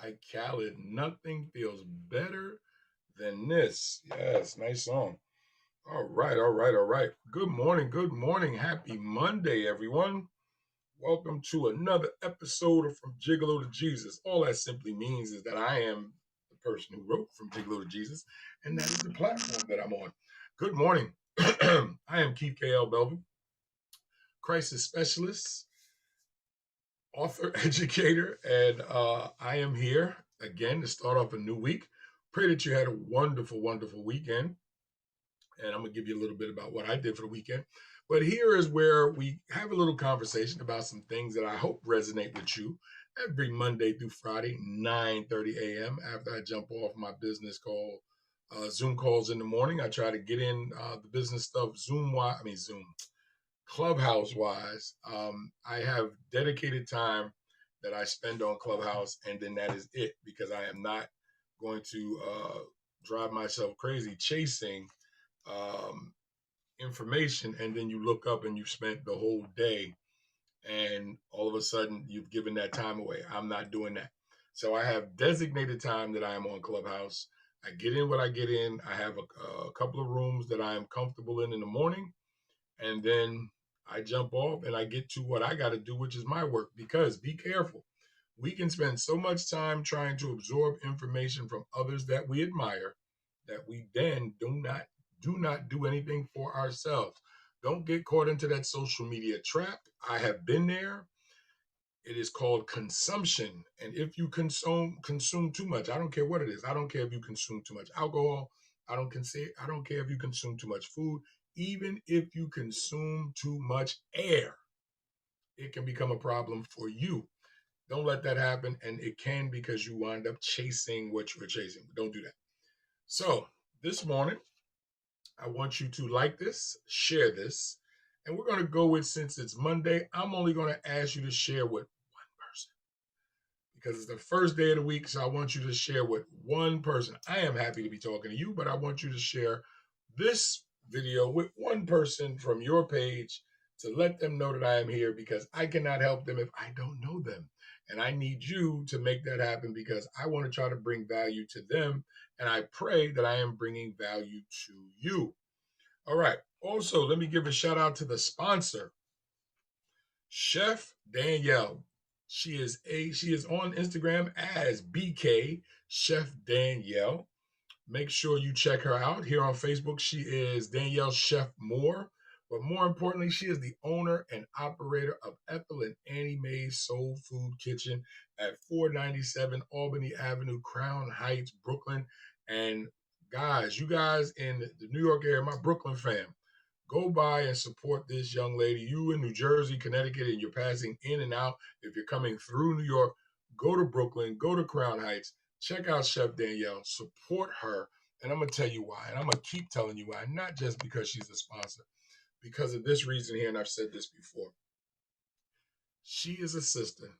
by Khaled. Nothing feels better than this. Yes, nice song. All right, all right, all right. Good morning, good morning. Happy Monday, everyone. Welcome to another episode of From Gigolo to Jesus. All that simply means is that I am the person who wrote From Gigolo to Jesus, and that is the platform that I'm on. Good morning. I am Keith K.L. Belvin, crisis specialist, author, educator, and I am here again to start off a new week. Pray that you had a wonderful, wonderful weekend. And I'm going to give you a little bit about what I did for the weekend. But here is where we have a little conversation about some things that I hope resonate with you every Monday through Friday, 9:30 a.m. after I jump off my business call, Zoom calls in the morning. I try to get in the business stuff Zoom, Clubhouse wise. I have dedicated time that I spend on Clubhouse, and then that is it because I am not going to drive myself crazy chasing um, information, and then you look up and you spent the whole day, and all of a sudden you've given that time away. I'm not doing that. So I have designated time that I am on Clubhouse. I get in what I get in. I have a couple of rooms that I am comfortable in the morning, and then I jump off and I get to what I got to do, which is my work. Because be careful, we can spend so much time trying to absorb information from others that we admire that we then do not do anything for ourselves. Don't get caught into that social media trap. I have been there. It is called consumption. And if you consume too much, I don't care what it is. I don't care if you consume too much alcohol. I don't care if you consume too much food. Even if you consume too much air, it can become a problem for you. Don't let that happen. And it can because you wind up chasing what you're chasing. Don't do that. So this morning, I want you to like this, share this, and we're going to go with, since it's Monday, I'm only going to ask you to share with one person because it's the first day of the week. So I want you to share with one person. I am happy to be talking to you, but I want you to share this video with one person from your page to let them know that I am here, because I cannot help them if I don't know them. And I need you to make that happen because I want to try to bring value to them. And I pray that I am bringing value to you. All right. Also, let me give a shout out to the sponsor, Chef Danielle. She is on Instagram as BK Chef Danielle. Make sure you check her out. Here on Facebook, she is Danielle Chef Moore. But more importantly, she is the owner and operator of Ethel and Annie Mae's Soul Food Kitchen at 497 Albany Avenue, Crown Heights, Brooklyn. And guys, you guys in the New York area, my Brooklyn fam, go by and support this young lady. You in New Jersey, Connecticut, and you're passing in and out. If you're coming through New York, go to Brooklyn, go to Crown Heights, check out Chef Danielle, support her. And I'm going to tell you why. And I'm going to keep telling you why, not just because she's a sponsor, because of this reason here. And I've said this before. She is a sister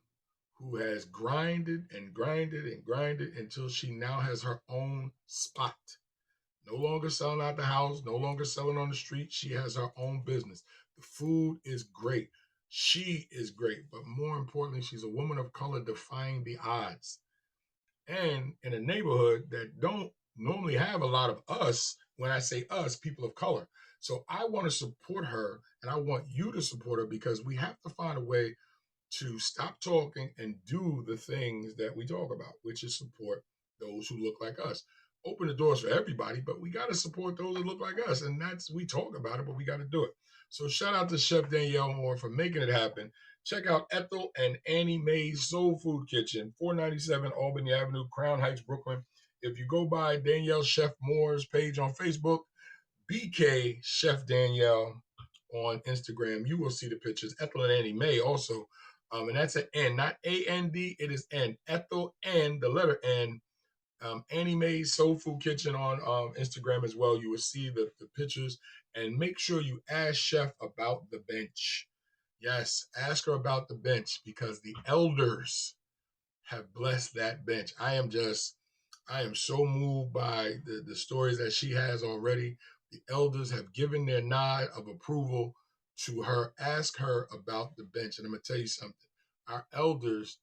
who has grinded and grinded and grinded until she now has her own spot. No longer selling out the house, no longer selling on the street. She has her own business. The food is great. She is great. But more importantly, she's a woman of color defying the odds. And in a neighborhood that don't normally have a lot of us. When I say us, people of color. So I want to support her, and I want you to support her, because we have to find a way to stop talking and do the things that we talk about, which is support those who look like us. Open the doors for everybody, but we got to support those that look like us. And we talk about it, but we got to do it. So shout out to Chef Danielle Moore for making it happen. Check out Ethel and Annie Mae's Soul Food Kitchen, 497 Albany Avenue, Crown Heights, Brooklyn. If you go by Danielle Chef Moore's page on Facebook, BK Chef Danielle on Instagram, you will see the pictures. Ethel and Annie Mae also. And that's an N, not A-N-D. It is N. Ethel N, the letter N. Annie Mae's Soul Food Kitchen on Instagram as well. You will see the pictures. And make sure you ask Chef about the bench. Yes, ask her about the bench, because the elders have blessed that bench. I am so moved by the stories that she has already. The elders have given their nod of approval to her. Ask her about the bench. And I'm going to tell you something. Our elders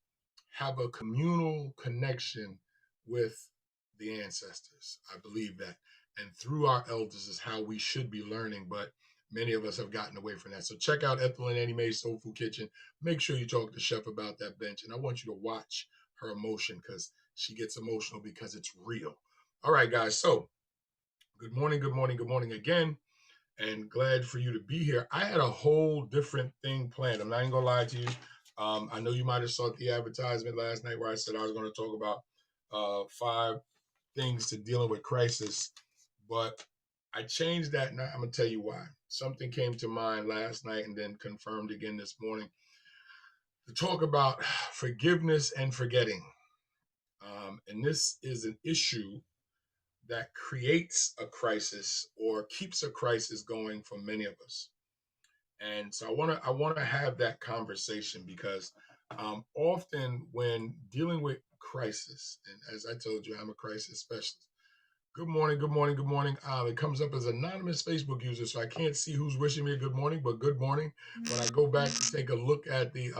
have a communal connection with the ancestors. I believe that. And through our elders is how we should be learning, but many of us have gotten away from that. So check out Ethel and Annie Mae's Soul Food Kitchen. Make sure you talk to Chef about that bench. And I want you to watch her emotion because she gets emotional because it's real. All right, guys. So good morning, good morning, good morning again. And glad for you to be here. I had a whole different thing planned. I'm not even gonna lie to you. I know you might have saw the advertisement last night where I said I was going to talk about 5 things to dealing with crisis, but I changed that, and I'm gonna tell you why. Something came to mind last night and then confirmed again this morning to talk about forgiveness and forgetting. And this is an issue that creates a crisis or keeps a crisis going for many of us. And so I want to have that conversation because often when dealing with crisis, and as I told you, I'm a crisis specialist. Good morning, good morning, good morning. It comes up as anonymous Facebook user, so I can't see who's wishing me a good morning, but good morning. When I go back to take a look at the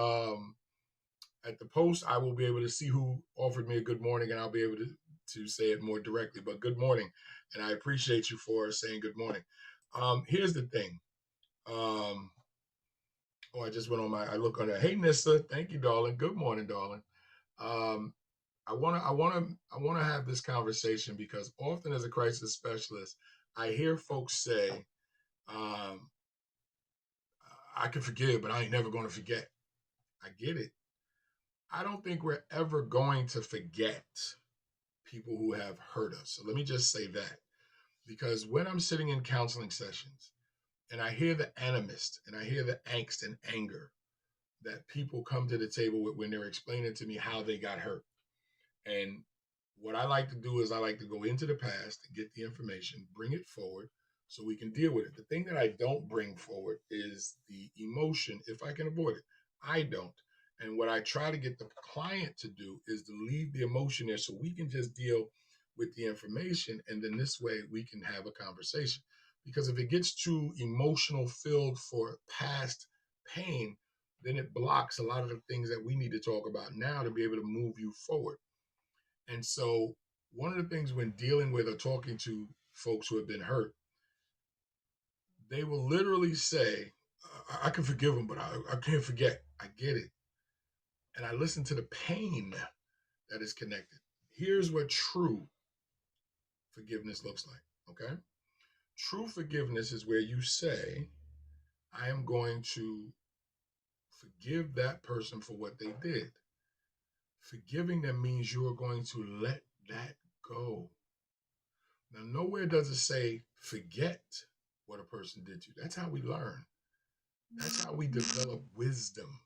post, I will be able to see who offered me a good morning, and I'll be able to say it more directly. But good morning, and I appreciate you for saying good morning. Here's the thing. I just went on I look on there. Hey, Nissa, thank you, darling. Good morning, darling. Um, I wanna have this conversation because often as a crisis specialist, I hear folks say, um, "I can forgive, but I ain't never going to forget." I get it. I don't think we're ever going to forget people who have hurt us. So let me just say that because when I'm sitting in counseling sessions and I hear the animist and I hear the angst and anger that people come to the table with when they're explaining to me how they got hurt. And what I like to do is I like to go into the past and get the information, bring it forward so we can deal with it. The thing that I don't bring forward is the emotion if I can avoid it. I don't. And what I try to get the client to do is to leave the emotion there so we can just deal with the information. And then this way we can have a conversation. Because if it gets too emotional filled for past pain, then it blocks a lot of the things that we need to talk about now to be able to move you forward. And so, one of the things when dealing with or talking to folks who have been hurt, they will literally say, I can forgive them, but I can't forget. I get it. And I listen to the pain that is connected. Here's what true forgiveness looks like. Okay. True forgiveness is where you say, I am going to forgive that person for what they did. Forgiving them means you are going to let that go. Now, nowhere does it say forget what a person did to you. That's how we learn. That's how we develop wisdom.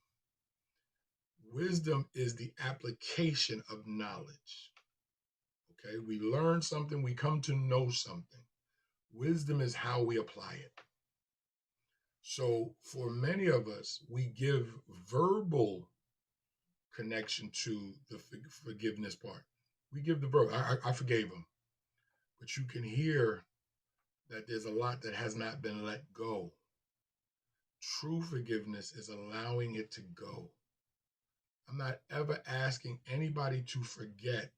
Wisdom is the application of knowledge. Okay, we learn something, we come to know something. Wisdom is how we apply it. So, for many of us, we give verbal connection to the forgiveness part. We give the verb, I forgave him. But you can hear that there's a lot that has not been let go. True forgiveness is allowing it to go. I'm not ever asking anybody to forget.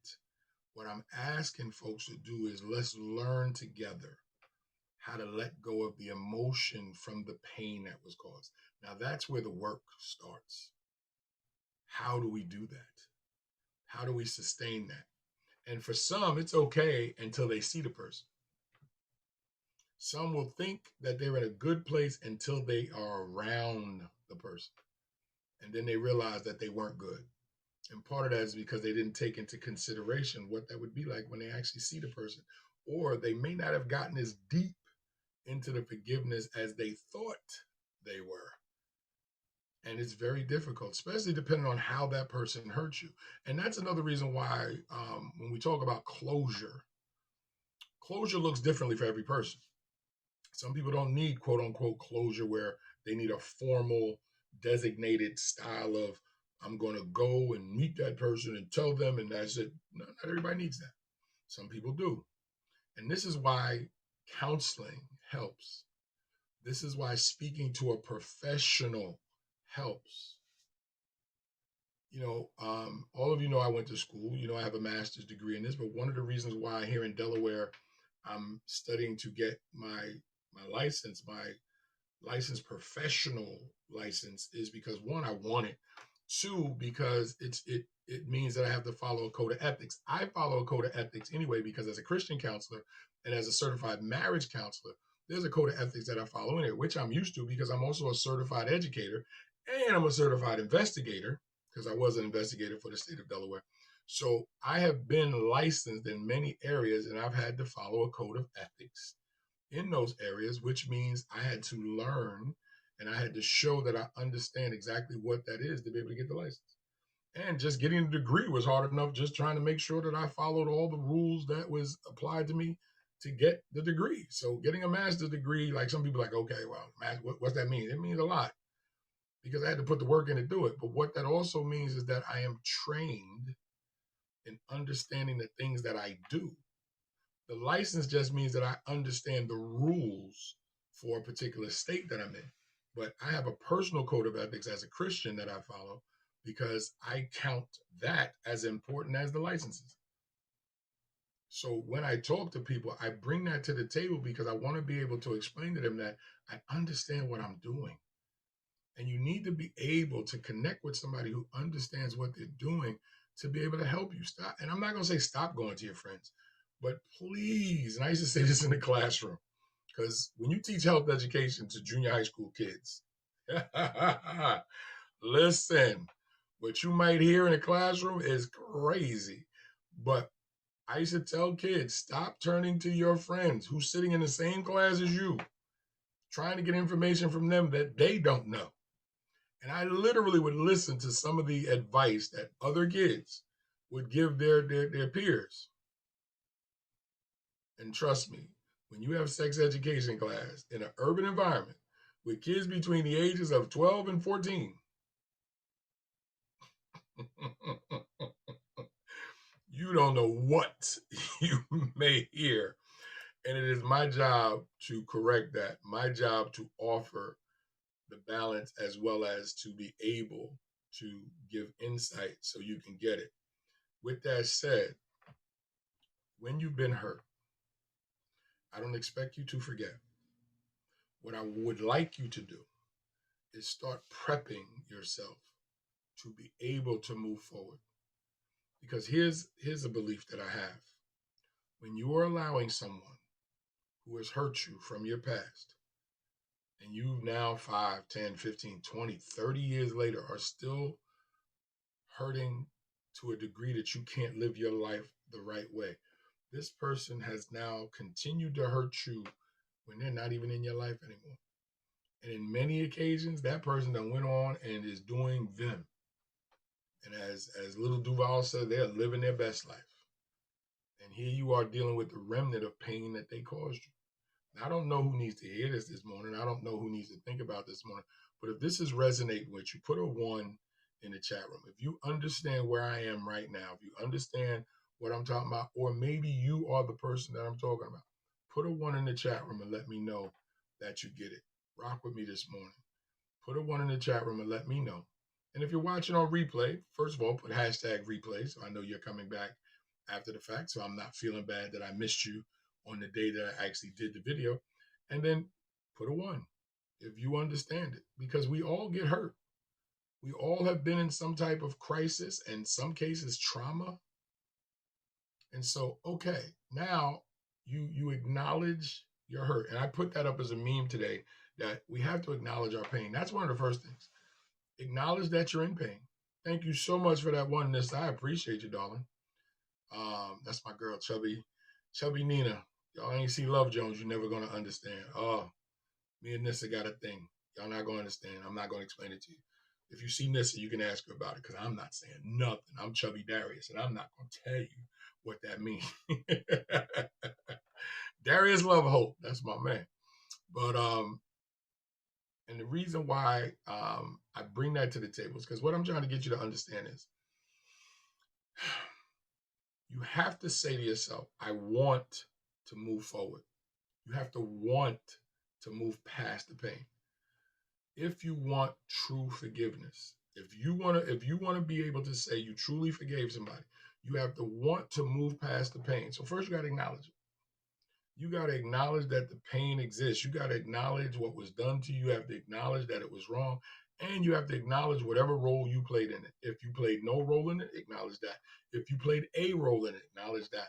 What I'm asking folks to do is let's learn together how to let go of the emotion from the pain that was caused. Now that's where the work starts. How do we do that? How do we sustain that? And for some, it's okay until they see the person. Some will think that they're in a good place until they are around the person. And then they realize that they weren't good. And part of that is because they didn't take into consideration what that would be like when they actually see the person. Or they may not have gotten as deep into the forgiveness as they thought they were. And it's very difficult, especially depending on how that person hurt you. And that's another reason why when we talk about closure, closure looks differently for every person. Some people don't need quote unquote closure where they need a formal designated style of I'm going to go and meet that person and tell them and that's it. No, not everybody needs that. Some people do. And this is why counseling helps. This is why speaking to a professional helps. All of you know I went to school. I have a master's degree in this, but one of the reasons why here in Delaware I'm studying to get my license, my licensed professional license, is because one, I want it. Two, because it means that I have to follow a code of ethics. I follow a code of ethics anyway because as a Christian counselor and as a certified marriage counselor, there's a code of ethics that I follow in it, which I'm used to because I'm also a certified educator and I'm a certified investigator because I was an investigator for the state of Delaware. So I have been licensed in many areas and I've had to follow a code of ethics in those areas, which means I had to learn and I had to show that I understand exactly what that is to be able to get the license. And just getting a degree was hard enough, just trying to make sure that I followed all the rules that was applied to me to get the degree. So getting a master's degree, like some people are like, okay, well, what's that mean? It means a lot because I had to put the work in to do it. But what that also means is that I am trained in understanding the things that I do. The license just means that I understand the rules for a particular state that I'm in. But I have a personal code of ethics as a Christian that I follow because I count that as important as the licenses. So when I talk to people, I bring that to the table because I want to be able to explain to them that I understand what I'm doing. And you need to be able to connect with somebody who understands what they're doing to be able to help you stop. And I'm not going to say stop going to your friends, but please, and I used to say this in the classroom, because when you teach health education to junior high school kids, listen, what you might hear in the classroom is crazy. But I used to tell kids, stop turning to your friends who's sitting in the same class as you, trying to get information from them that they don't know. And I literally would listen to some of the advice that other kids would give their peers. And trust me, when you have sex education class in an urban environment with kids between the ages of 12 and 14, you don't know what you may hear. And it is my job to correct that, my job to offer the balance as well as to be able to give insight so you can get it. With that said, when you've been hurt, I don't expect you to forget. What I would like you to do is start prepping yourself to be able to move forward. Because here's a belief that I have. When you are allowing someone who has hurt you from your past, and you now 5, 10, 15, 20, 30 years later are still hurting to a degree that you can't live your life the right way. This person has now continued to hurt you when they're not even in your life anymore. And in many occasions, that person that went on and is doing them. And as little Duval said, they're living their best life. And here you are dealing with the remnant of pain that they caused you. Now, I don't know who needs to hear this morning. I don't know who needs to think about this morning. But if this is resonating with you, put a 1 in the chat room. If you understand where I am right now, if you understand what I'm talking about, or maybe you are the person that I'm talking about, put a 1 in the chat room and let me know that you get it. Rock with me this morning. Put a 1 in the chat room and let me know. And if you're watching on replay, first of all, put hashtag replay so I know you're coming back after the fact, so I'm not feeling bad that I missed you on the day that I actually did the video. And then put a 1 if you understand it, because we all get hurt. We all have been in some type of crisis, and some cases trauma. And so, okay, now you acknowledge your hurt. And I put that up as a meme today, that we have to acknowledge our pain. That's one of the first things. Acknowledge that you're in pain. Thank you so much for that oneness. I appreciate you, darling. That's my girl, Chubby Nina. Y'all ain't see Love Jones, you're never gonna understand. Oh, me and Nissa got a thing. Y'all not gonna understand. I'm not gonna explain it to you. If you see Nissa, you can ask her about it because I'm not saying nothing. I'm Chubby Darius, and I'm not gonna tell you what that means. Darius Love Hope, that's my man. But and the reason why I bring that to the table is because what I'm trying to get you to understand is you have to say to yourself, I want to move forward. You have to want to move past the pain. If you want true forgiveness, If you want to be able to say you truly forgave somebody, you have to want to move past the pain. So first you got to acknowledge it. You got to acknowledge that the pain exists. You got to acknowledge what was done to you. You have to acknowledge that it was wrong. And you have to acknowledge whatever role you played in it. If you played no role in it, acknowledge that. If you played a role in it, acknowledge that.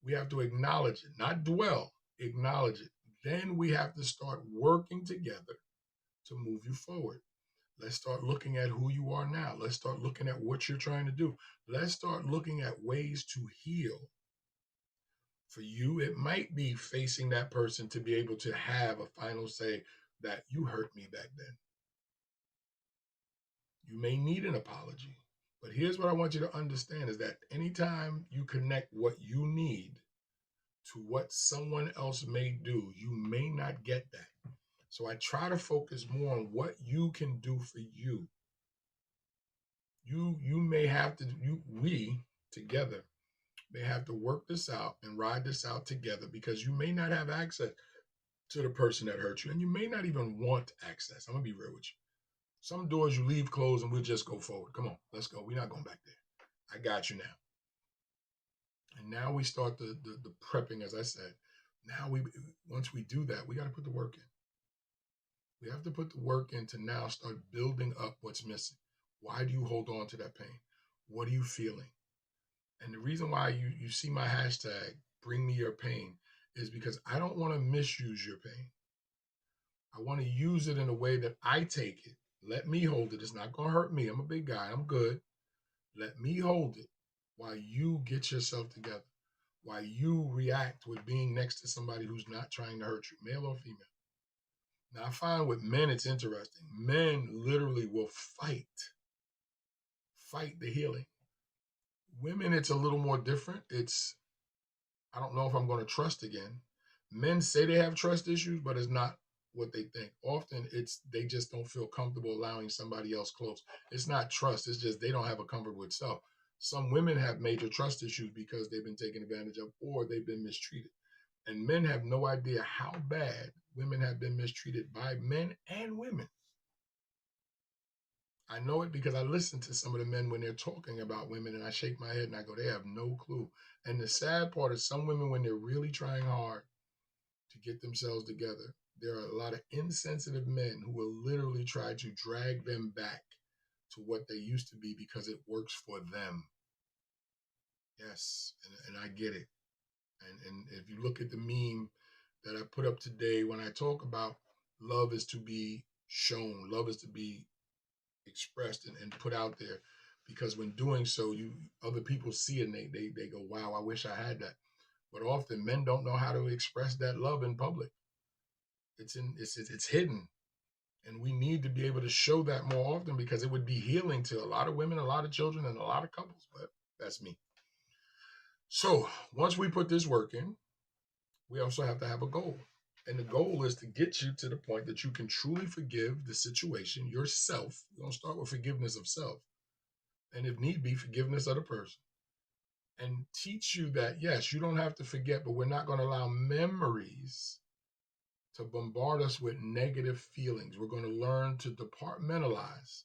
We have to acknowledge it, not dwell, acknowledge it. Then we have to start working together to move you forward. Let's start looking at who you are now. Let's start looking at what you're trying to do. Let's start looking at ways to heal. For you, it might be facing that person to be able to have a final say that you hurt me back then. You may need an apology. But here's what I want you to understand is that anytime you connect what you need to what someone else may do, you may not get that. So I try to focus more on what you can do for you. You may have to, we together may have to work this out and ride this out together, because you may not have access to the person that hurt you, and you may not even want access. I'm gonna be real with you. Some doors you leave closed and we'll just go forward. Come on, let's go. We're not going back there. I got you now. And now we start the prepping, as I said. Now once we do that, we got to put the work in. We have to put the work in to now start building up what's missing. Why do you hold on to that pain? What are you feeling? And the reason why you see my hashtag, bring me your pain, is because I don't want to misuse your pain. I want to use it in a way that I take it. Let me hold it. It's not going to hurt me. I'm a big guy. I'm good. Let me hold it while you get yourself together, while you react with being next to somebody who's not trying to hurt you, male or female. Now, I find with men, it's interesting. Men literally will fight the healing. Women, it's a little more different. I don't know if I'm going to trust again. Men say they have trust issues, but it's not what they think. Often they just don't feel comfortable allowing somebody else close. It's not trust. It's just they don't have a comfort with self. Some women have major trust issues because they've been taken advantage of or they've been mistreated. And men have no idea how bad women have been mistreated by men and women. I know it because I listen to some of the men when they're talking about women, and I shake my head and I go, they have no clue. And the sad part is some women, when they're really trying hard to get themselves together, there are a lot of insensitive men who will literally try to drag them back to what they used to be because it works for them. Yes, and I get it. And if you look at the meme that I put up today, when I talk about love is to be shown, love is to be expressed and put out there, because when doing so, other people see it and they go, wow, I wish I had that. But often men don't know how to express that love in public. It's hidden. And we need to be able to show that more often, because it would be healing to a lot of women, a lot of children, and a lot of couples. But that's me. So once we put this work in, we also have to have a goal. And the goal is to get you to the point that you can truly forgive the situation, yourself. We're going to start with forgiveness of self. And if need be, forgiveness of the person. And teach you that, yes, you don't have to forget, but we're not going to allow memories to bombard us with negative feelings. We're going to learn to departmentalize,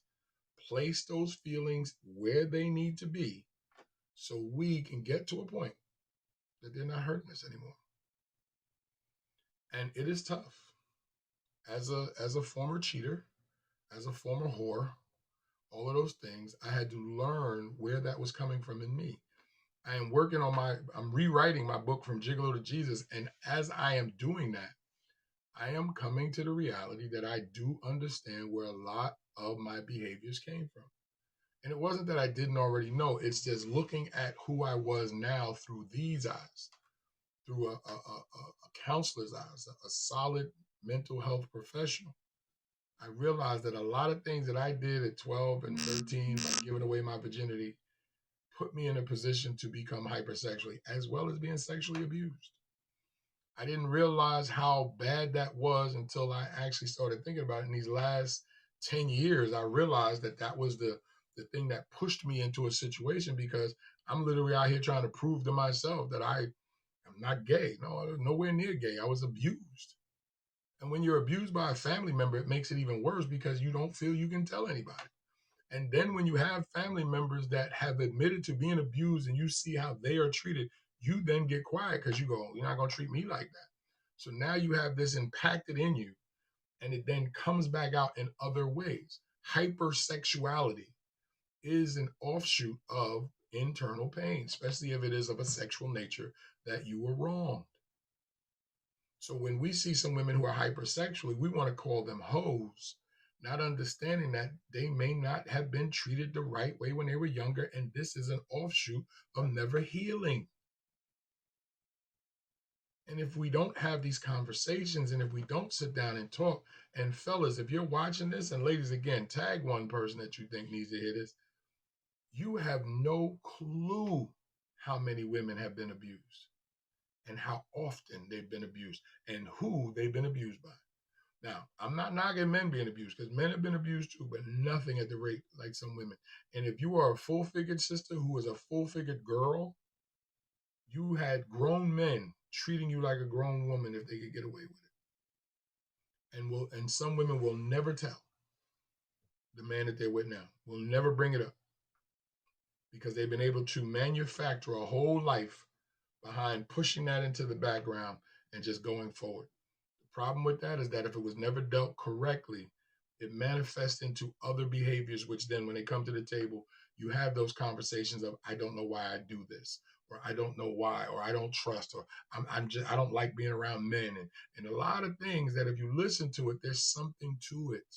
place those feelings where they need to be, so we can get to a point that they're not hurting us anymore. And it is tough. As a former cheater, as a former whore, all of those things, I had to learn where that was coming from in me. I am working on I'm rewriting my book From Gigolo to Jesus. And as I am doing that, I am coming to the reality that I do understand where a lot of my behaviors came from. And it wasn't that I didn't already know. It's just looking at who I was now through these eyes, through a counselor's eyes, a solid mental health professional. I realized that a lot of things that I did at 12 and 13, like giving away my virginity, put me in a position to become hypersexually, as well as being sexually abused. I didn't realize how bad that was until I actually started thinking about it. In these last 10 years, I realized that was the thing that pushed me into a situation, because I'm literally out here trying to prove to myself that I am not gay. No, I was nowhere near gay. I was abused. And when you're abused by a family member, it makes it even worse because you don't feel you can tell anybody. And then when you have family members that have admitted to being abused and you see how they are treated, you then get quiet because you go, you're not going to treat me like that. So now you have this impacted in you, and it then comes back out in other ways. Hypersexuality is an offshoot of internal pain, especially if it is of a sexual nature that you were wronged. So when we see some women who are hypersexual, we want to call them hoes, not understanding that they may not have been treated the right way when they were younger, and this is an offshoot of never healing. And if we don't have these conversations, and if we don't sit down and talk, and fellas, if you're watching this, and ladies, again, tag one person that you think needs to hear this, you have no clue how many women have been abused and how often they've been abused and who they've been abused by. Now, I'm not knocking men being abused because men have been abused too, but nothing at the rate like some women. And if you are a full-figured sister who is a full-figured girl, you had grown men treating you like a grown woman if they could get away with it. And some women will never tell the man that they're with now, will never bring it up because they've been able to manufacture a whole life behind pushing that into the background and just going forward. The problem with that is that if it was never dealt correctly, it manifests into other behaviors, which then when they come to the table, you have those conversations of, I don't know why I do this, or I don't know why, or I don't trust, or I don't like being around men. And a lot of things that if you listen to it, there's something to it.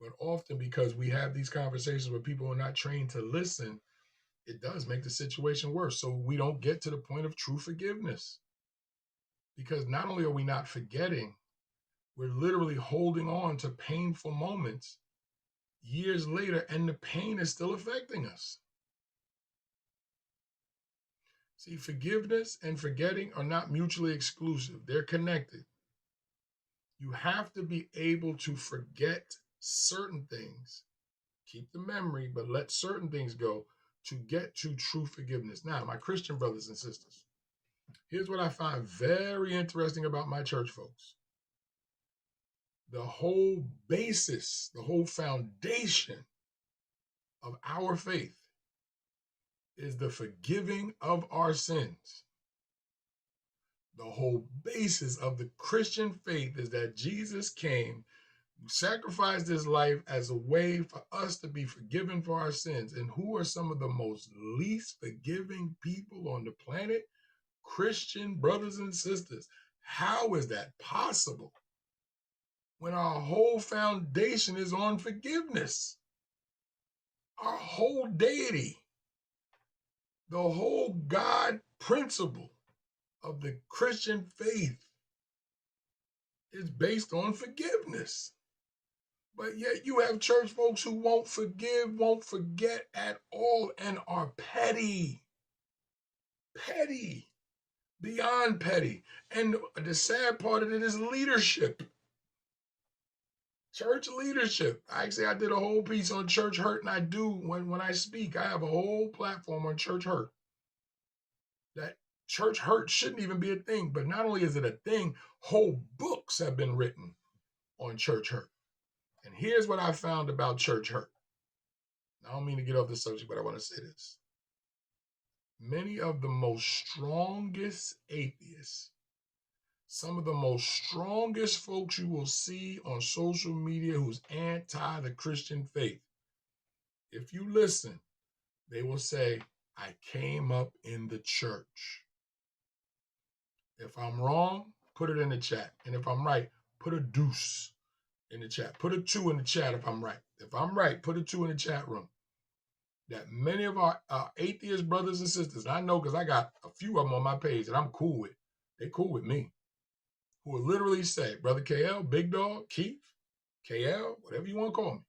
But often because we have these conversations where people are not trained to listen, it does make the situation worse. So we don't get to the point of true forgiveness. Because not only are we not forgetting, we're literally holding on to painful moments years later, and the pain is still affecting us. See, forgiveness and forgetting are not mutually exclusive, they're connected. You have to be able to forget certain things, keep the memory, but let certain things go to get to true forgiveness. Now, my Christian brothers and sisters, here's what I find very interesting about my church folks. The whole basis, the whole foundation of our faith is the forgiving of our sins. The whole basis of the Christian faith is that Jesus came, sacrificed his life as a way for us to be forgiven for our sins. And who are some of the most least forgiving people on the planet? Christian brothers and sisters. How is that possible when our whole foundation is on forgiveness? Our whole deity, the whole God principle of the Christian faith is based on forgiveness. But yet you have church folks who won't forgive, won't forget at all, and are petty. Petty. Beyond petty. And the sad part of it is leadership. Church leadership. Actually, I did a whole piece on church hurt, and I do when I speak. I have a whole platform on church hurt. That church hurt shouldn't even be a thing. But not only is it a thing, whole books have been written on church hurt. And here's what I found about church hurt. I don't mean to get off the subject, but I want to say this. Many of the most strongest atheists, some of the most strongest folks you will see on social media who's anti the Christian faith, if you listen, they will say, I came up in the church. If I'm wrong, put it in the chat. And if I'm right, put a deuce in the chat. Put a 2 in the chat if I'm right. If I'm right, put a 2 in the chat room. That many of our atheist brothers and sisters, I know because I got a few of them on my page that I'm cool with. They cool with me. Who will literally say, Brother KL, Big Dog, Keith, KL, whatever you want to call me.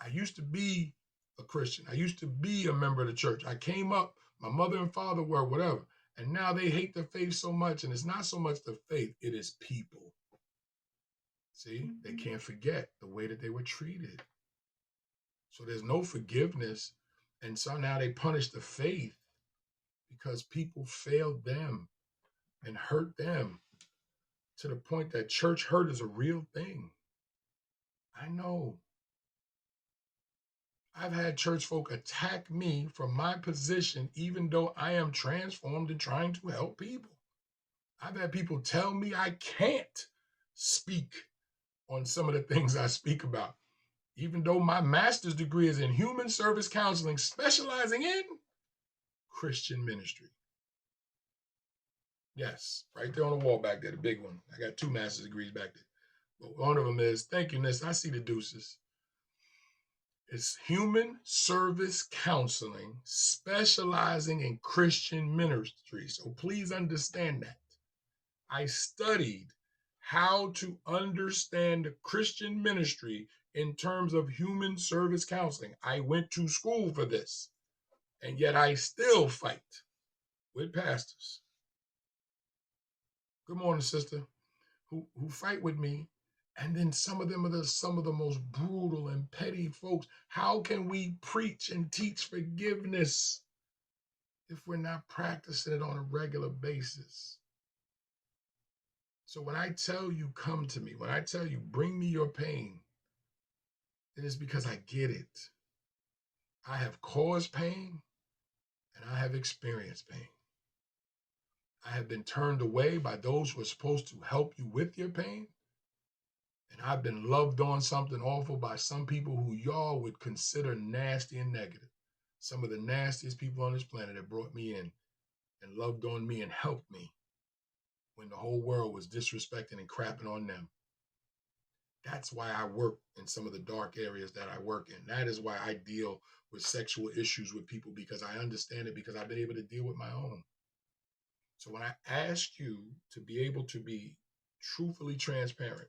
I used to be a Christian. I used to be a member of the church. I came up, my mother and father were, whatever. And now they hate the faith so much. And it's not so much the faith, it is people. See, they can't forget the way that they were treated. So there's no forgiveness. And so now they punish the faith because people failed them and hurt them to the point that church hurt is a real thing. I know. I've had church folk attack me from my position, even though I am transformed and trying to help people. I've had people tell me I can't speak on some of the things I speak about, even though my master's degree is in human service counseling, specializing in Christian ministry. Yes, right there on the wall back there, the big one. I got 2 master's degrees back there. But one of them is, thank you, Miss. I see the deuces. It's human service counseling, specializing in Christian ministry. So please understand that. I studied how to understand the Christian ministry in terms of human service counseling. I went to school for this, and yet I still fight with pastors. Good morning, sister, who fight with me. And then some of them are some of the most brutal and petty folks. How can we preach and teach forgiveness if we're not practicing it on a regular basis? So when I tell you, come to me, when I tell you, bring me your pain, it is because I get it. I have caused pain and I have experienced pain. I have been turned away by those who are supposed to help you with your pain. And I've been loved on something awful by some people who y'all would consider nasty and negative. Some of the nastiest people on this planet that brought me in and loved on me and helped me when the whole world was disrespecting and crapping on them. That's why I work in some of the dark areas that I work in. That is why I deal with sexual issues with people, because I understand it, because I've been able to deal with my own. So when I ask you to be able to be truthfully transparent,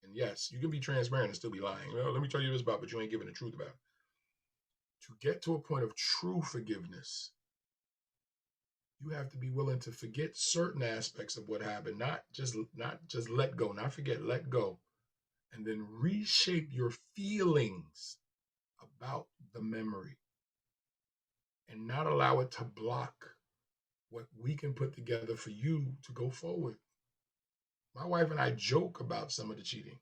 and yes, you can be transparent and still be lying. Well, let me tell you this about, but you ain't giving the truth about it. To get to a point of true forgiveness, you have to be willing to forget certain aspects of what happened, not just let go, not forget, let go, and then reshape your feelings about the memory and not allow it to block what we can put together for you to go forward. My wife and I joke about some of the cheating.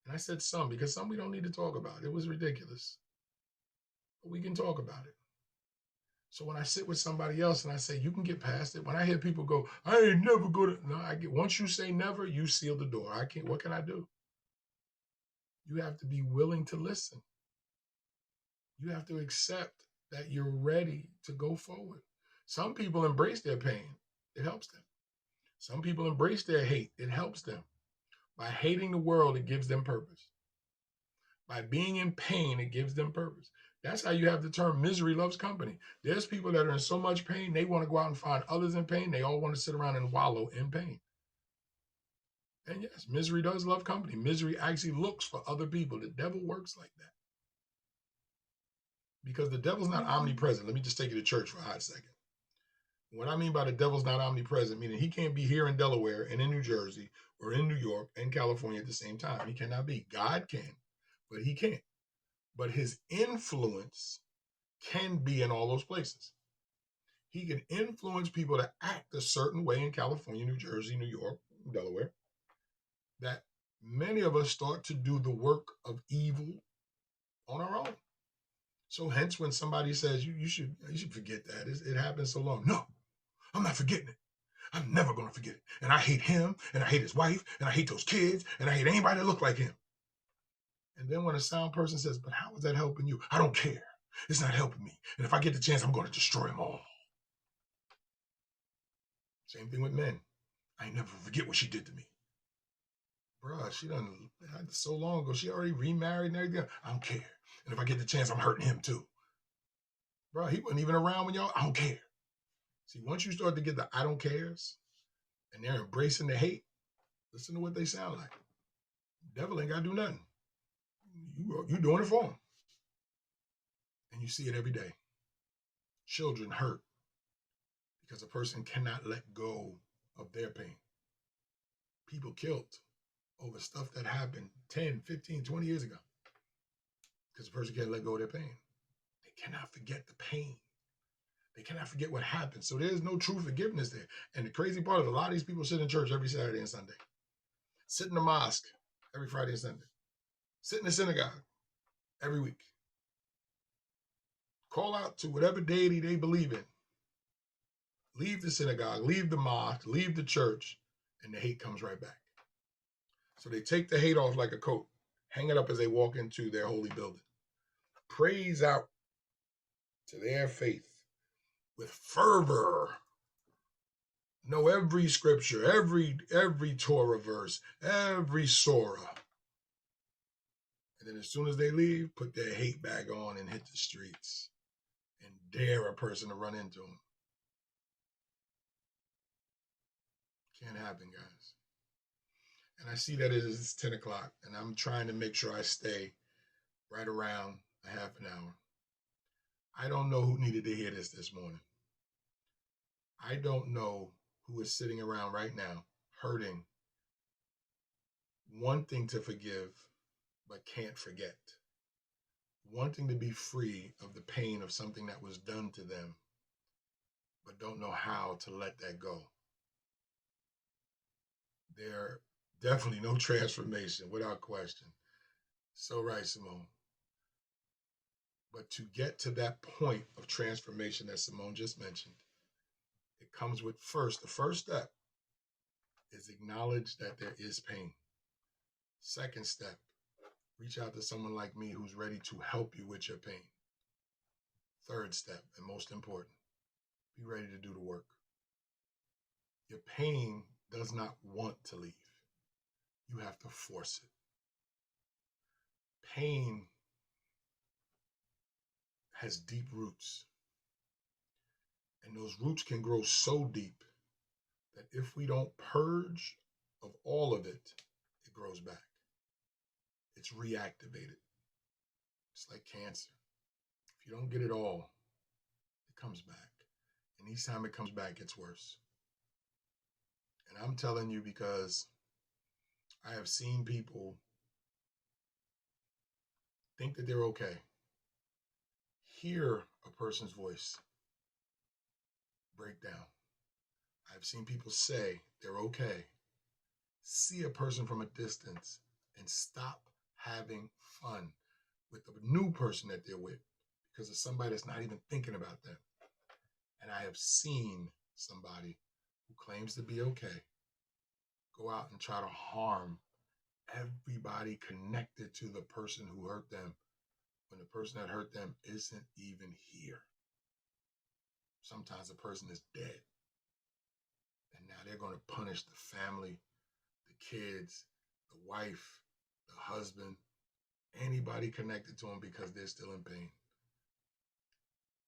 And I said some because some we don't need to talk about. It was ridiculous. But we can talk about it. So when I sit with somebody else and I say, you can get past it, when I hear people go, I ain't never gonna, no, I get, once you say never, you seal the door. I can't, what can I do? You have to be willing to listen. You have to accept that you're ready to go forward. Some people embrace their pain. It helps them. Some people embrace their hate. It helps them. By hating the world, it gives them purpose. By being in pain, it gives them purpose. That's how you have the term misery loves company. There's people that are in so much pain, they want to go out and find others in pain. They all want to sit around and wallow in pain. And yes, misery does love company. Misery actually looks for other people. The devil works like that. Because the devil's not omnipresent. Let me just take you to church for a hot second. What I mean by the devil's not omnipresent, meaning he can't be here in Delaware and in New Jersey or in New York and California at the same time. He cannot be. God can, but he can't. But his influence can be in all those places. He can influence people to act a certain way in California, New Jersey, New York, Delaware, that many of us start to do the work of evil on our own. So hence when somebody says, you should forget that. It happened so long. No, I'm not forgetting it. I'm never going to forget it. And I hate him, and I hate his wife, and I hate those kids, and I hate anybody that look like him. And then when a sound person says, but how is that helping you? I don't care. It's not helping me. And if I get the chance, I'm going to destroy them all. Same thing with men. I never forget what she did to me. Bruh, she done so long ago. She already remarried and everything. I don't care. And if I get the chance, I'm hurting him too. Bruh, he wasn't even around when y'all. I don't care. See, once you start to get the I don't cares and they're embracing the hate, listen to what they sound like. The devil ain't got to do nothing. You doing it for him. And you see it every day. Children hurt because a person cannot let go of their pain. People killed over stuff that happened 10, 15, 20 years ago because the person can't let go of their pain. They cannot forget the pain. They cannot forget what happened. So there's no true forgiveness there. And the crazy part is a lot of these people sit in church every Saturday and Sunday, sit in the mosque every Friday and Sunday, sit in the synagogue every week. Call out to whatever deity they believe in. Leave the synagogue, leave the mosque, leave the church, and the hate comes right back. So they take the hate off like a coat, hang it up as they walk into their holy building. Praise out to their faith with fervor. Know every scripture, every Torah verse, every surah. And then as soon as they leave, put their hate bag on and hit the streets and dare a person to run into them. Can't happen, guys. And I see that it is 10 o'clock, and I'm trying to make sure I stay right around a half an hour. I don't know who needed to hear this morning. I don't know who is sitting around right now hurting, wanting to forgive, but can't forget, wanting to be free of the pain of something that was done to them, but don't know how to let that go. There definitely no transformation, without question. So right, Simone. But to get to that point of transformation that Simone just mentioned, it comes with the first step is acknowledge that there is pain. Second step, reach out to someone like me who's ready to help you with your pain. Third step, and most important, be ready to do the work. Your pain does not want to leave. You have to force it. Pain has deep roots. And those roots can grow so deep that if we don't purge of all of it, it grows back. It's reactivated. It's like cancer. If you don't get it all, it comes back. And each time it comes back, it's worse. And I'm telling you because I have seen people think that they're okay, hear a person's voice break down. I've seen people say they're okay, see a person from a distance, and stop having fun with the new person that they're with because of somebody that's not even thinking about them. And I have seen somebody who claims to be okay go out and try to harm everybody connected to the person who hurt them when the person that hurt them isn't even here. Sometimes the person is dead. And now they're going to punish the family, the kids, the wife, the husband, anybody connected to them because they're still in pain.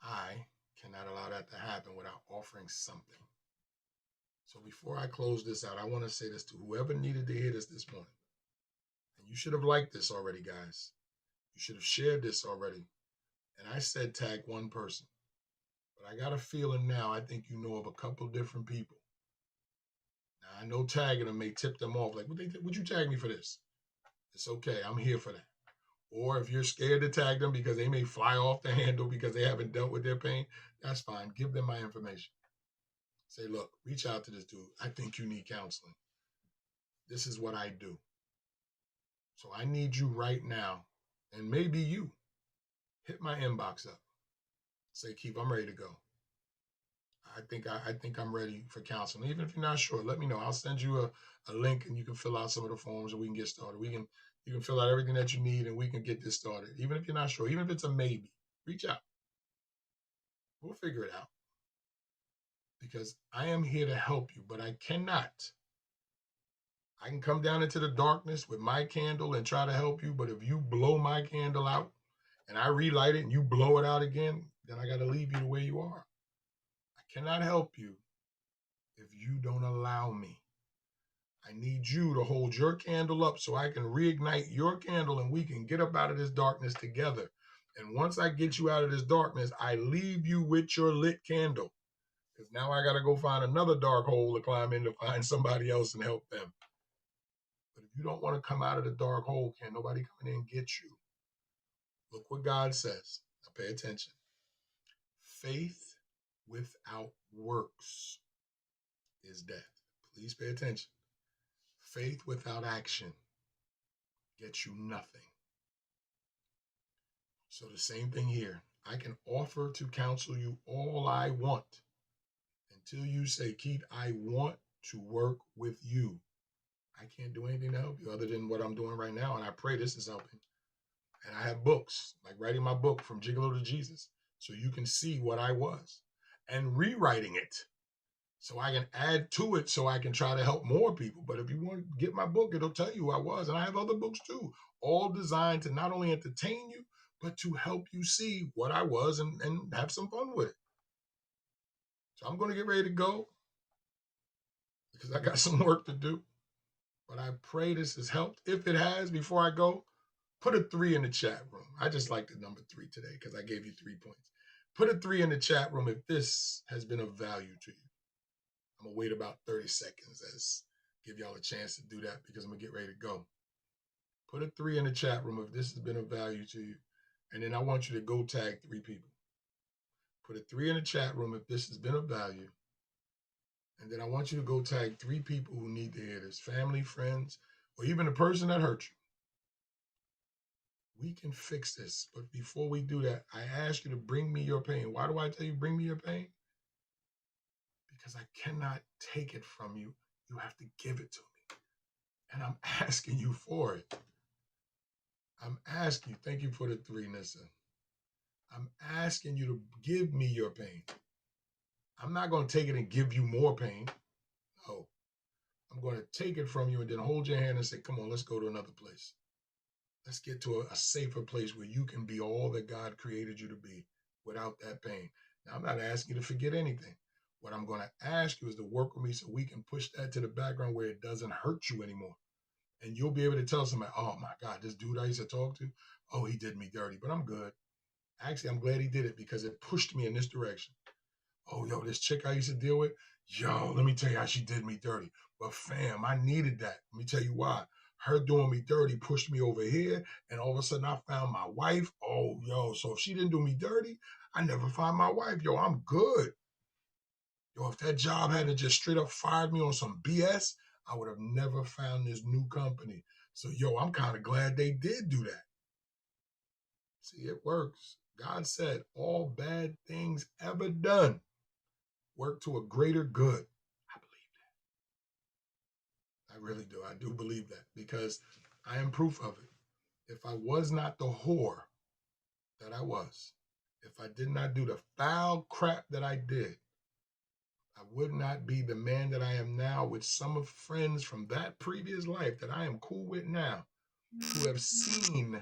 I cannot allow that to happen without offering something. So before I close this out, I want to say this to whoever needed to hear this morning. And you should have liked this already, guys. You should have shared this already. And I said tag one person. But I got a feeling now, I think you know of a couple different people. Now, I know tagging them may tip them off. Like, would you tag me for this? It's okay. I'm here for that. Or if you're scared to tag them because they may fly off the handle because they haven't dealt with their pain, that's fine. Give them my information. Say, look, reach out to this dude. I think you need counseling. This is what I do. So I need you right now, and maybe you, hit my inbox up. Say, Keith, I'm ready to go. I think I'm ready for counseling. Even if you're not sure, let me know. I'll send you a link and you can fill out some of the forms and we can get started. You can fill out everything that you need and we can get this started. Even if you're not sure, even if it's a maybe, reach out. We'll figure it out. Because I am here to help you, but I cannot. I can come down into the darkness with my candle and try to help you, but if you blow my candle out and I relight it and you blow it out again, then I got to leave you the way you are. I cannot help you if you don't allow me. I need you to hold your candle up so I can reignite your candle and we can get up out of this darkness together. And once I get you out of this darkness, I leave you with your lit candle. Because now I got to go find another dark hole to climb in to find somebody else and help them. But if you don't want to come out of the dark hole, can't nobody come in and get you. Look what God says. Now pay attention. Faith without works is death. Please pay attention. Faith without action gets you nothing. So the same thing here. I can offer to counsel you all I want until you say, Keith, I want to work with you. I can't do anything to help you other than what I'm doing right now. And I pray this is helping. And I have books, like writing my book From Gigolo to Jesus, so you can see what I was, and rewriting it so I can add to it so I can try to help more people. But if you want to get my book, it'll tell you who I was. And I have other books too, all designed to not only entertain you, but to help you see what I was and have some fun with it. So I'm going to get ready to go because I got some work to do. But I pray this has helped. If it has, before I go, put a 3 in the chat room. I just like the number 3 today because I gave you 3 points. Put a 3 in the chat room if this has been of value to you. I'm going to wait about 30 seconds as give y'all a chance to do that because I'm going to get ready to go. Put a 3 in the chat room if this has been of value to you. And then I want you to go tag 3 people. Put a 3 in the chat room if this has been of value. And then I want you to go tag 3 people who need to hear this. Family, friends, or even the person that hurt you. We can fix this. But before we do that, I ask you to bring me your pain. Why do I tell you bring me your pain? Because I cannot take it from you. You have to give it to me. And I'm asking you for it. I'm asking you. Thank you for the 3, Nissa. I'm asking you to give me your pain. I'm not going to take it and give you more pain. No. I'm going to take it from you and then hold your hand and say, come on, let's go to another place. Let's get to a safer place where you can be all that God created you to be without that pain. Now, I'm not asking you to forget anything. What I'm going to ask you is to work with me so we can push that to the background where it doesn't hurt you anymore. And you'll be able to tell somebody, oh my God, this dude I used to talk to, oh, he did me dirty, but I'm good. Actually, I'm glad he did it because it pushed me in this direction. Oh, yo, this chick I used to deal with, yo, let me tell you how she did me dirty. But fam, I needed that. Let me tell you why. Her doing me dirty pushed me over here, and all of a sudden I found my wife. Oh, yo, so if she didn't do me dirty, I never find my wife. Yo, I'm good. Yo, if that job hadn't just straight up fired me on some BS, I would have never found this new company. So, yo, I'm kind of glad they did do that. See, it works. God said all bad things ever done work to a greater good. I believe that. I really do. I do believe that because I am proof of it. If I was not the whore that I was, if I did not do the foul crap that I did, I would not be the man that I am now with some of friends from that previous life that I am cool with now who have seen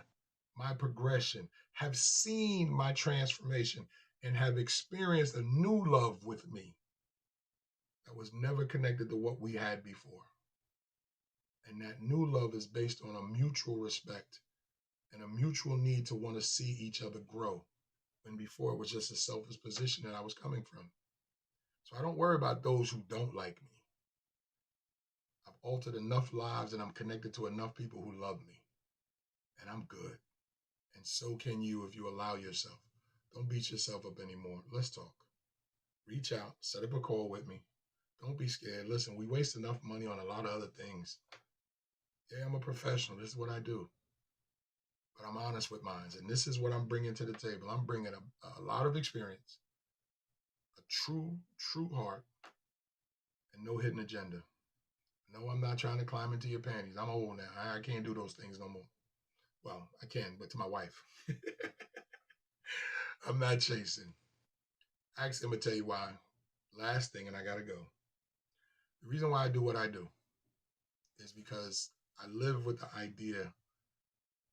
my progression, have seen my transformation, and have experienced a new love with me that was never connected to what we had before. And that new love is based on a mutual respect and a mutual need to want to see each other grow, when before it was just a selfish position that I was coming from. So I don't worry about those who don't like me. I've altered enough lives and I'm connected to enough people who love me. And I'm good. And so can you if you allow yourself. Don't beat yourself up anymore. Let's talk. Reach out, set up a call with me. Don't be scared. Listen, we waste enough money on a lot of other things. Yeah, I'm a professional. This is what I do. But I'm honest with mine. And this is what I'm bringing to the table. I'm bringing a lot of experience, a true heart, and no hidden agenda. No, I'm not trying to climb into your panties. I'm old now. I can't do those things no more. Well, I can, but to my wife. I'm not chasing. Actually, I'm going to tell you why. Last thing, and I got to go. The reason why I do what I do is because I live with the idea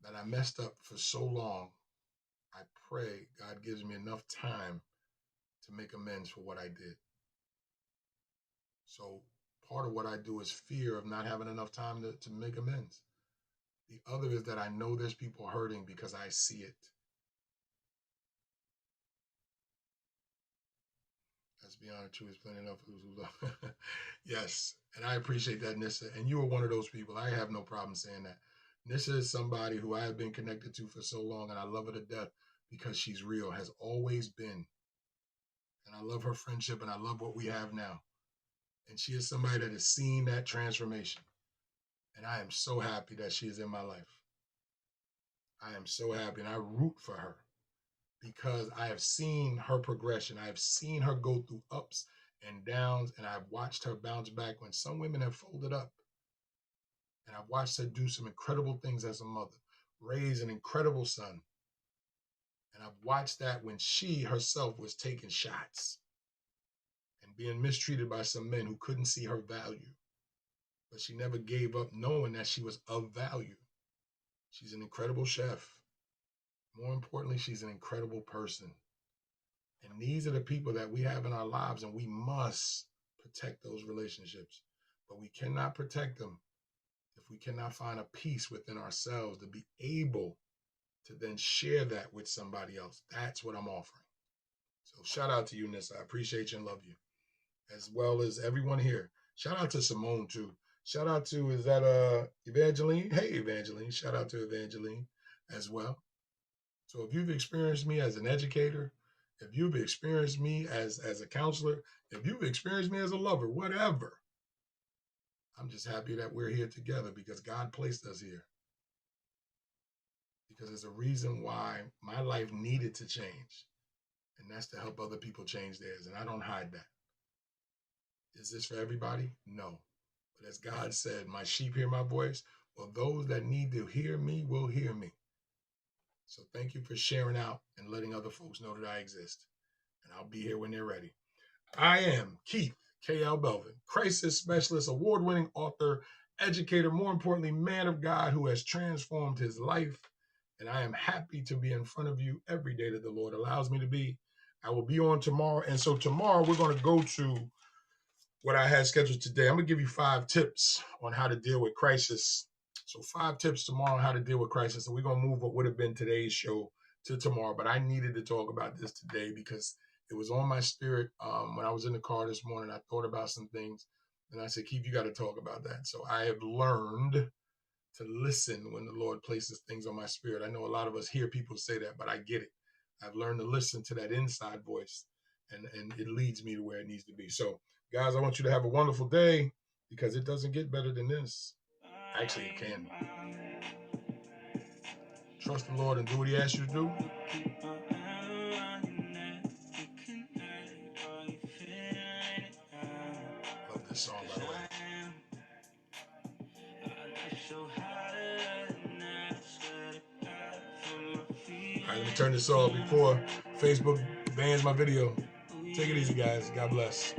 that I messed up for so long. I pray God gives me enough time to make amends for what I did. So part of what I do is fear of not having enough time to make amends. The other is that I know there's people hurting because I see it. Let's be honest, true is plenty enough for those who love. Yes, and I appreciate that, Nissa. And you are one of those people. I have no problem saying that. Nissa is somebody who I have been connected to for so long, and I love her to death because she's real, has always been. And I love her friendship, and I love what we have now. And she is somebody that has seen that transformation. And I am so happy that she is in my life. I am so happy, and I root for her because I have seen her progression. I have seen her go through ups and downs, and I've watched her bounce back when some women have folded up. And I've watched her do some incredible things as a mother, raise an incredible son. And I've watched that when she herself was taking shots and being mistreated by some men who couldn't see her value. But she never gave up knowing that she was of value. She's an incredible chef. More importantly, she's an incredible person. And these are the people that we have in our lives, and we must protect those relationships. But we cannot protect them if we cannot find a peace within ourselves to be able to then share that with somebody else. That's what I'm offering. So shout out to you, Nissa. I appreciate you and love you, as well as everyone here. Shout out to Simone too. Shout out to, is that Evangeline? Hey, Evangeline. Shout out to Evangeline as well. So if you've experienced me as an educator, if you've experienced me as a counselor, if you've experienced me as a lover, whatever, I'm just happy that we're here together because God placed us here. Because there's a reason why my life needed to change. And that's to help other people change theirs. And I don't hide that. Is this for everybody? No. But as God said, my sheep hear my voice. Well, those that need to hear me will hear me. So thank you for sharing out and letting other folks know that I exist. And I'll be here when they're ready. I am Keith K.L. Belvin, crisis specialist, award-winning author, educator, more importantly, man of God who has transformed his life. And I am happy to be in front of you every day that the Lord allows me to be. I will be on tomorrow. And so tomorrow we're going to go to what I had scheduled today. I'm going to give you 5 tips on how to deal with crisis. So 5 tips tomorrow on how to deal with crisis. And we're going to move what would have been today's show to tomorrow. But I needed to talk about this today because it was on my spirit when I was in the car this morning. I thought about some things. And I said, Keith, you got to talk about that. So I have learned to listen when the Lord places things on my spirit. I know a lot of us hear people say that, but I get it. I've learned to listen to that inside voice, and it leads me to where it needs to be. So, guys, I want you to have a wonderful day because it doesn't get better than this. Actually, it can. Trust the Lord and do what He asks you to do. Love this song, by the way. All right, let me turn this off before Facebook bans my video. Take it easy, guys. God bless.